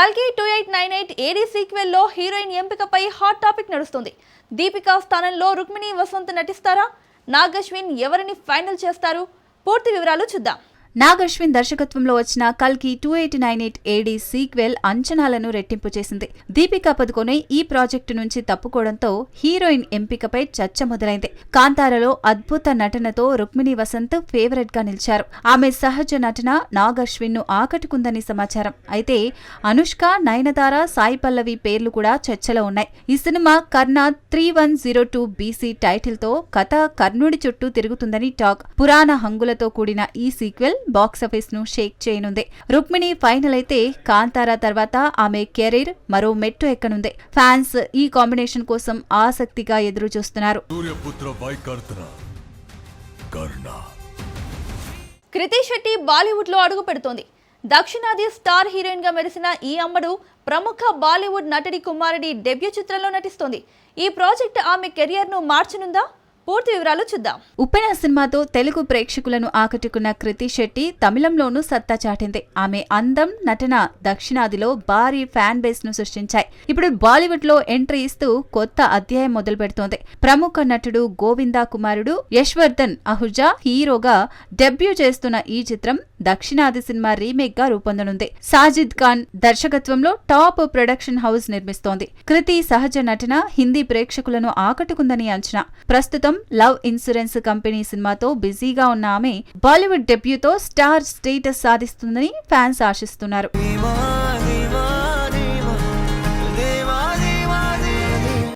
కల్కి 2898 ఏడీ సీక్వెల్ లో హీరోయిన్ ఎంపికపై హాట్ టాపిక్ నడుస్తుంది. దీపికా స్థానంలో రుక్మిణి వసంత్ నటిస్తారా? నాగ్ అశ్విన్ ఎవరిని ఫైనల్ చేస్తారు? పూర్తి వివరాలు చూద్దాం. నాగ్ అశ్విన్ దర్శకత్వంలో వచ్చిన కల్కి 2898 ఏడీ సీక్వెల్ అంచనాలను రెట్టింపు చేసింది. దీపికా పదుకొనే ఈ ప్రాజెక్టు నుంచి తప్పుకోవడంతో హీరోయిన్ ఎంపికపై చర్చ మొదలైంది. కాంతారలో అద్భుత నటనతో రుక్మిణి వసంత్ ఫేవరెట్ గా నిలిచారు. ఆమె సహజ నటన నాగ్ అశ్విన్ ను ఆకట్టుకుందని సమాచారం. అయితే అనుష్క, నయనతార, సాయి పల్లవి పేర్లు కూడా చర్చలో ఉన్నాయి. ఈ సినిమా కర్ణ 3102 BC టైటిల్ తో కథ కర్ణుడి చుట్టూ తిరుగుతుందని టాక్. పురాణ హంగులతో కూడిన ఈ సీక్వెల్ బాక్సాఫీస్ ను షేక్ చేయనుంది. రుక్మిణి ఫైనల్ అయితే కాంతారా తర్వాత ఆమె కెరీర్ మరో మెట్టు ఎక్కనుంది. ఫ్యాన్స్ ఈ కాంబినేషన్ కోసం ఆసక్తిగా ఎదురు చూస్తున్నారు. కృతి శెట్టి బాలీవుడ్ లో అడుగు పెడుతోంది. దక్షిణాది స్టార్ హీరోయిన్ గా మెరిసిన ఈ అమ్మడు ప్రముఖ బాలీవుడ్ నటుడి కుమారుడి డెబ్యూ చిత్రంలో నటిస్తోంది. ఈ ప్రాజెక్ట్ ఆమె కెరియర్ ను మార్చనుందా? పూర్తి వివరాలు చూద్దాం. ఉప్పెన సినిమాతో తెలుగు ప్రేక్షకులను ఆకట్టుకున్న కృతి శెట్టి తమిళంలోనూ సత్తా చాటింది. ఆమె అందం, నటన దక్షిణాదిలో భారీ ఫ్యాన్ బేస్ ను సృష్టించాయి. ఇప్పుడు బాలీవుడ్ లో ఎంట్రీ ఇస్తూ కొత్త అధ్యాయం మొదలు పెడుతోంది. ప్రముఖ నటుడు గోవిందా కుమారుడు యశ్వర్ధన్ అహుజా హీరోగా డెబ్యూ చేస్తున్న ఈ చిత్రం దక్షిణాది సినిమా రీమేక్ గా రూపొందనుంది. సాజిద్ ఖాన్ దర్శకత్వంలో టాప్ ప్రొడక్షన్ హౌస్ నిర్మిస్తోంది. కృతి సహజ నటన హిందీ ప్రేక్షకులను ఆకట్టుకుందని అంచనా. ప్రస్తుతం లవ్ ఇన్సూరెన్స్ కంపెనీ సినిమాతో బిజీగా ఉన్న ఆమె బాలీవుడ్ డెబ్యూతో స్టార్ స్టేటస్ సాధిస్తుందని ఫ్యాన్స్ ఆశిస్తున్నారు.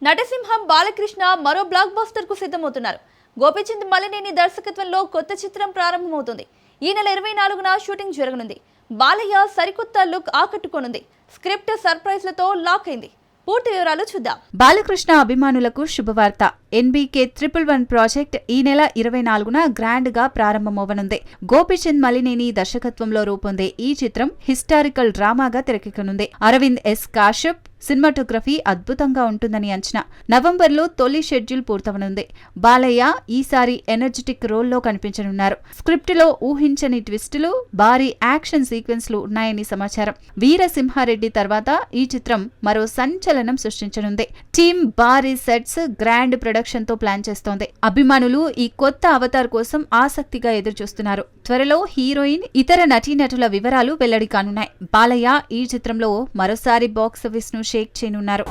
నటసింహం బాలకృష్ణ మరో బ్లాక్ బస్టర్ కు సిద్ధమవుతున్నారు. గోపీచంద్ మలినేని దర్శకత్వంలో కొత్త చిత్రం ప్రారంభమవుతుంది. ఈ నెల 24న షూటింగ్ జరగనుంది. బాలయ్య సరికొత్త లుక్ ఆకట్టుకోనుంది. స్క్రిప్ట్ సర్ప్రైజ్లతో లాక్ అయింది. పూర్తి వివరాలు చూద్దాం. బాలకృష్ణ అభిమానులకు శుభవార్త. NBK 111 ప్రాజెక్ట్ ఈ నెల 24న గ్రాండ్ గా ప్రారంభమవనుంది. గోపీచంద్ మలినేని దర్శకత్వంలో రూపొందే ఈ చిత్రం హిస్టారికల్ డ్రామాగా తెరకెక్కనుంది. అరవింద్ ఎస్ కాశ్యప్ సినిమాటోగ్రఫీ అద్భుతంగా ఉంటుందని అంచనా. నవంబర్లో తొలి షెడ్యూల్ పూర్తవనుంది. బాలయ్య ఈసారి ఎనర్జెటిక్ రోల్లో కనిపించనున్నారు. స్క్రిప్టులో ఊహించని ట్విస్టులు, భారీ యాక్షన్ సీక్వెన్స్లు ఉన్నాయని సమాచారం. వీరసింహారెడ్డి తర్వాత ఈ చిత్రం మరో సంచలనం సృష్టించనుంది. టీమ్ భారీ సెట్స్, గ్రాండ్ ప్రొడక్షన్ తో ప్లాన్ చేస్తోంది. అభిమానులు ఈ కొత్త అవతార్ కోసం ఆసక్తిగా ఎదురుచూస్తున్నారు. త్వరలో హీరోయిన్, ఇతర నటీనటుల వివరాలు వెల్లడి కానున్నాయి. బాలయ్య ఈ చిత్రంలో మరోసారి బాక్సాఫీస్ ను షేక్ చేయనున్నారు.